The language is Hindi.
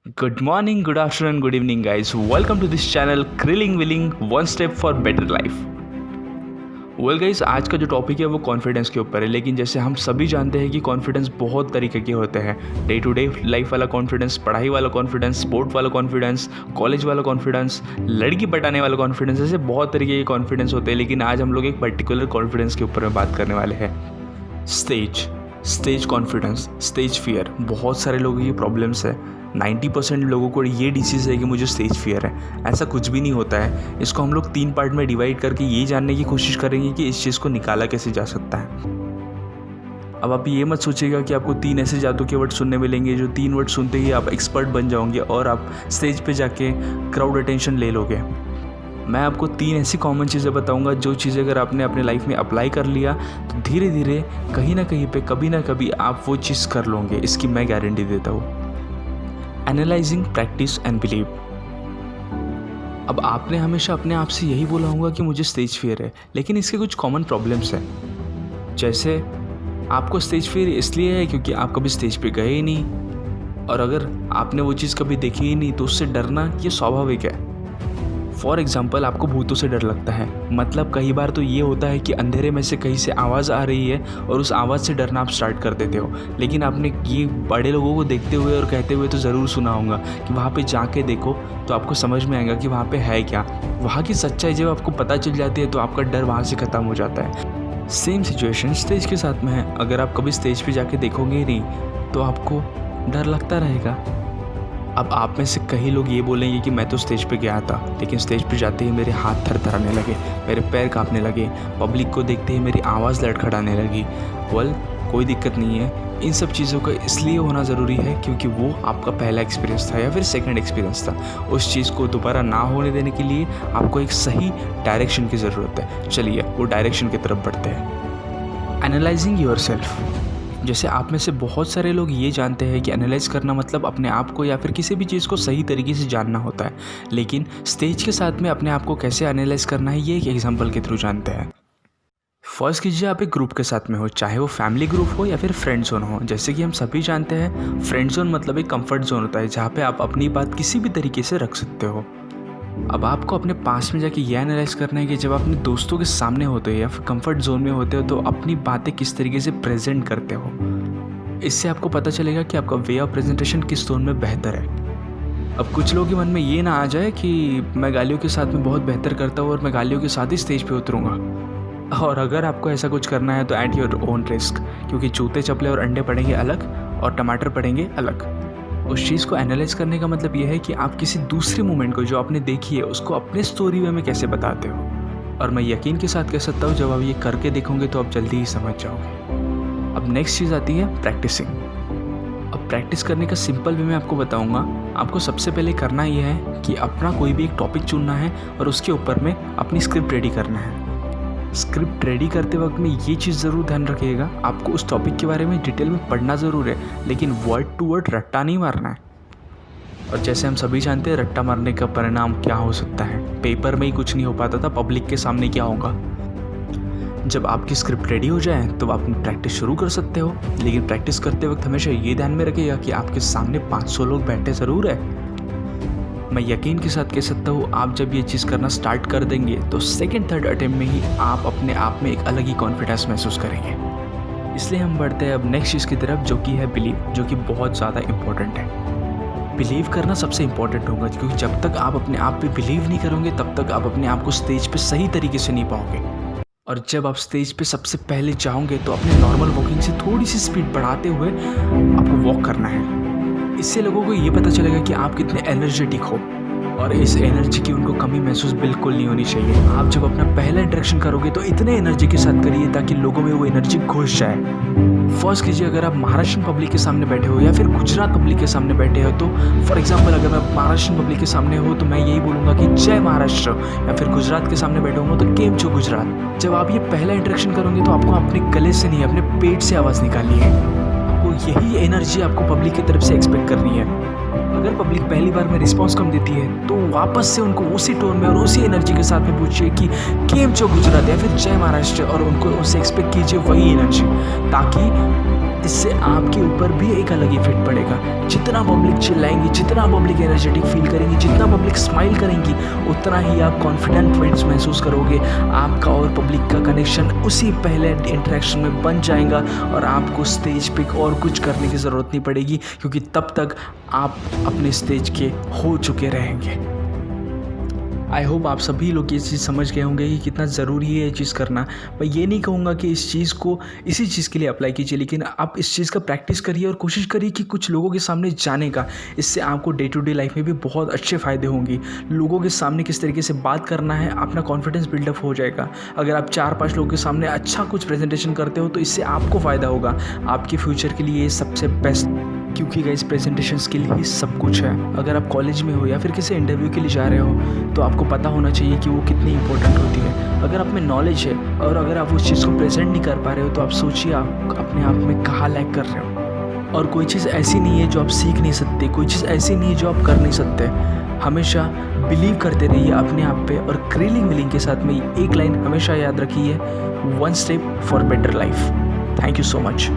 Good morning, good afternoon, good evening, guys. Welcome to this channel Grilling Willing One Step for Better Life. Well guys, आज का जो टॉपिक है वो कॉन्फिडेंस के ऊपर है। लेकिन जैसे हम सभी जानते हैं कि कॉन्फिडेंस बहुत तरीके के होते हैं। डे टू डे लाइफ वाला कॉन्फिडेंस, पढ़ाई वाला कॉन्फिडेंस, स्पोर्ट वाला कॉन्फिडेंस, कॉलेज वाला कॉन्फिडेंस, लड़की पटाने वाला कॉन्फिडेंस, ऐसे बहुत तरीके के कॉन्फिडेंस होते हैं। लेकिन आज हम लोग एक पर्टिकुलर कॉन्फिडेंस के ऊपर में बात करने वाले हैं। Stage confidence, stage fear. बहुत सारे लोगों की प्रॉब्लम्स है। 90% लोगों को ये डिसीज़ है कि मुझे स्टेज फियर है। ऐसा कुछ भी नहीं होता है। इसको हम लोग 3 पार्ट में डिवाइड करके ये जानने की कोशिश करेंगे कि इस चीज़ को निकाला कैसे जा सकता है। अब आप ये मत सोचिएगा कि आपको 3 ऐसे जादू के वर्ड सुनने मिलेंगे जो 3 वर्ड सुनते ही आप एक्सपर्ट बन जाओगे और आप स्टेज पे जाके क्राउड अटेंशन ले लोगे। मैं आपको 3 ऐसी कॉमन चीज़ें बताऊंगा जो चीज़ें अगर आपने अपने लाइफ में अप्लाई कर लिया तो धीरे धीरे कहीं ना कहीं पे कभी ना कभी आप वो चीज़ कर लोगे। इसकी मैं गारंटी देता हूँ। Analysing, practice and believe. अब आपने हमेशा अपने आप से यही बोला होगा कि मुझे स्टेज फियर है, लेकिन इसके कुछ कॉमन प्रॉब्लम्स हैं। जैसे आपको स्टेज फियर इसलिए है क्योंकि आप कभी स्टेज पे गए ही नहीं, और अगर आपने वो चीज़ कभी देखी ही नहीं तो उससे डरना ये स्वाभाविक है। फॉर एग्जाम्पल, आपको भूतों से डर लगता है। मतलब कई बार तो ये होता है कि अंधेरे में से कहीं से आवाज़ आ रही है और उस आवाज़ से डरना आप स्टार्ट कर देते हो। लेकिन आपने ये बड़े लोगों को देखते हुए और कहते हुए तो ज़रूर सुना होगा कि वहाँ पे जाके देखो तो आपको समझ में आएगा कि वहाँ पे है क्या। वहाँ की सच्चाई जब आपको पता चल जाती है तो आपका डर वहाँ से ख़त्म हो जाता है। सेम सिचुएशन स्टेज के साथ में है। अगर आप कभी स्टेज पर जाके देखोगे ही नहीं तो आपको डर लगता रहेगा। अब आप में से कई लोग ये बोलेंगे कि मैं तो स्टेज पे गया था, लेकिन स्टेज पे जाते ही मेरे हाथ थरथराने लगे, मेरे पैर कांपने लगे, पब्लिक को देखते ही मेरी आवाज़ लड़खड़ाने लगी। वेल, कोई दिक्कत नहीं है। इन सब चीज़ों का इसलिए होना ज़रूरी है क्योंकि वो आपका पहला एक्सपीरियंस था या फिर सेकंड एक्सपीरियंस था। उस चीज़ को दोबारा ना होने देने के लिए आपको एक सही डायरेक्शन की ज़रूरत है। चलिए वो डायरेक्शन की तरफ बढ़ते हैं। Analysing yourself. जैसे आप में से बहुत सारे लोग ये जानते हैं कि एनालाइज करना मतलब अपने आप को या फिर किसी भी चीज़ को सही तरीके से जानना होता है। लेकिन स्टेज के साथ में अपने आप को कैसे एनालाइज करना है ये एक एग्जांपल के थ्रू जानते हैं। फर्स्ट कीजिए, आप एक ग्रुप के साथ में हो, चाहे वो फैमिली ग्रुप हो या फिर फ्रेंड जोन हो। जैसे कि हम सभी जानते हैं, फ्रेंड जोन मतलब एक कंफर्ट जोन होता है जहाँ पे आप अपनी बात किसी भी तरीके से रख सकते हो। अब आपको अपने पास में जाके ये एनालाइज करना है कि जब आप अपने दोस्तों के सामने होते हो या फिर कंफर्ट जोन में होते हो तो अपनी बातें किस तरीके से प्रेजेंट करते हो। इससे आपको पता चलेगा कि आपका वे ऑफ प्रेजेंटेशन किस टोन में बेहतर है। अब कुछ लोगों के मन में ये ना आ जाए कि मैं गालियों के साथ में बहुत बेहतर करता हूँ और मैं गालियों के साथ ही स्टेज पे उतरूँगा। और अगर आपको ऐसा कुछ करना है तो एट योर ओन रिस्क, क्योंकि जूते चप्पलें और अंडे पड़ेंगे अलग और टमाटर पड़ेंगे अलग। उस चीज़ को एनालाइज करने का मतलब यह है कि आप किसी दूसरे मोमेंट को जो आपने देखी है उसको अपने स्टोरी वे में कैसे बताते हो। और मैं यकीन के साथ कह सकता हूँ जब आप ये करके देखोगे तो आप जल्दी ही समझ जाओगे। अब नेक्स्ट चीज़ आती है प्रैक्टिसिंग। अब प्रैक्टिस करने का सिंपल वे मैं आपको बताऊँगा। आपको सबसे पहले करना यह है कि अपना कोई भी एक टॉपिक चुनना है और उसके ऊपर में अपनी स्क्रिप्ट रेडी करना है। स्क्रिप्ट रेडी करते वक्त में ये चीज़ ज़रूर ध्यान रखिएगा, आपको उस टॉपिक के बारे में डिटेल में पढ़ना ज़रूर है, लेकिन वर्ड टू वर्ड रट्टा नहीं मारना है। और जैसे हम सभी जानते हैं रट्टा मारने का परिणाम क्या हो सकता है। पेपर में ही कुछ नहीं हो पाता था, पब्लिक के सामने क्या होगा। जब आपकी स्क्रिप्ट रेडी हो जाए तो आप अपनी प्रैक्टिस शुरू कर सकते हो। लेकिन प्रैक्टिस करते वक्त हमेशा ये ध्यान में रखिएगा कि आपके सामने 500 लोग बैठे ज़रूर है। मैं यकीन के साथ कह सकता हूँ, आप जब ये चीज़ करना स्टार्ट कर देंगे तो सेकंड थर्ड अटेम्प्ट में ही आप अपने आप में एक अलग ही कॉन्फिडेंस महसूस करेंगे। इसलिए हम बढ़ते हैं अब नेक्स्ट चीज़ की तरफ, जो कि है बिलीव, जो कि बहुत ज़्यादा इंपॉर्टेंट है। बिलीव करना सबसे इंपॉर्टेंट होगा, क्योंकि जब तक आप अपने आप पे बिलीव नहीं करोगे तब तक आप अपने आप को स्टेज पे सही तरीके से नहीं पाओगे। और जब आप स्टेज पे सबसे पहले जाओगे तो अपने नॉर्मल वॉकिंग से थोड़ी सी स्पीड बढ़ाते हुए आपको वॉक करना है। इससे लोगों को ये पता चलेगा कि आप कितने एनर्जेटिक हो, और इस एनर्जी की उनको कमी महसूस बिल्कुल नहीं होनी चाहिए। आप जब अपना पहला इंटरेक्शन करोगे तो इतने एनर्जी के साथ करिए ताकि लोगों में वो एनर्जी घुस जाए। फर्स्ट कीजिए, अगर आप महाराष्ट्र पब्लिक के सामने बैठे हो या फिर गुजरात पब्लिक के सामने बैठे हो तो फॉर एग्जाम्पल अगर मैं महाराष्ट्र पब्लिक के सामने हो तो मैं यही बोलूँगा कि जय महाराष्ट्र, या फिर गुजरात के सामने बैठे हो तो केम छो गुजरात। जब आप ये पहला इंटरेक्शन करोगे तो आपको अपने गले से नहीं, अपने पेट से आवाज़ निकालनी है। आपको यही एनर्जी आपको पब्लिक की तरफ से एक्सपेक्ट करनी है। अगर पब्लिक पहली बार में रिस्पांस कम देती है तो वापस से उनको उसी टोन में और उसी एनर्जी के साथ में पूछिए कि केम छो गुजरात या फिर जय महाराष्ट्र, और उनको उससे एक्सपेक्ट कीजिए वही एनर्जी, ताकि इससे आपके ऊपर भी एक अलग इफेक्ट पड़ेगा। जितना पब्लिक चिल्लाएंगी, जितना पब्लिक एनर्जेटिक फील करेंगी, जितना पब्लिक स्माइल करेंगी, उतना ही आप कॉन्फिडेंट महसूस करोगे। आपका और पब्लिक का कनेक्शन उसी पहले इंटरेक्शन में बन जाएगा और आपको स्टेज पे और कुछ करने की ज़रूरत नहीं पड़ेगी, क्योंकि तब तक आप अपने स्टेज के हो चुके रहेंगे। आई होप आप सभी लोग ये चीज़ समझ गए होंगे कि कितना ज़रूरी है ये चीज़ करना। मैं ये नहीं कहूँगा कि इस चीज़ को इसी चीज़ के लिए अप्लाई कीजिए, लेकिन आप इस चीज़ का प्रैक्टिस करिए और कोशिश करिए कि कुछ लोगों के सामने जाने का। इससे आपको डे टू डे लाइफ में भी बहुत अच्छे फ़ायदे होंगे। लोगों के सामने किस तरीके से बात करना है, अपना कॉन्फिडेंस बिल्डअप हो जाएगा। अगर आप 4-5 लोगों के सामने अच्छा कुछ प्रेजेंटेशन करते हो तो इससे आपको फ़ायदा होगा। आपके फ्यूचर के लिए ये सबसे बेस्ट, क्योंकि गाइस प्रेजेंटेशन स्किल ही सब कुछ है। अगर आप कॉलेज में हो या फिर किसी इंटरव्यू के लिए जा रहे हो तो आपको पता होना चाहिए कि वो कितनी इंपॉर्टेंट होती है। अगर आप में नॉलेज है और अगर आप उस चीज़ को प्रेजेंट नहीं कर पा रहे हो तो आप सोचिए आप अपने आप में कहाँ लैग कर रहे हो। और कोई चीज़ ऐसी नहीं है जो आप सीख नहीं सकते, कोई चीज़ ऐसी नहीं है जो आप कर नहीं सकते। हमेशा बिलीव करते रहिए अपने आप पे और क्रिलिंग विलिंग के साथ में एक लाइन हमेशा याद रखिए, 1 step for better life. Thank you so much.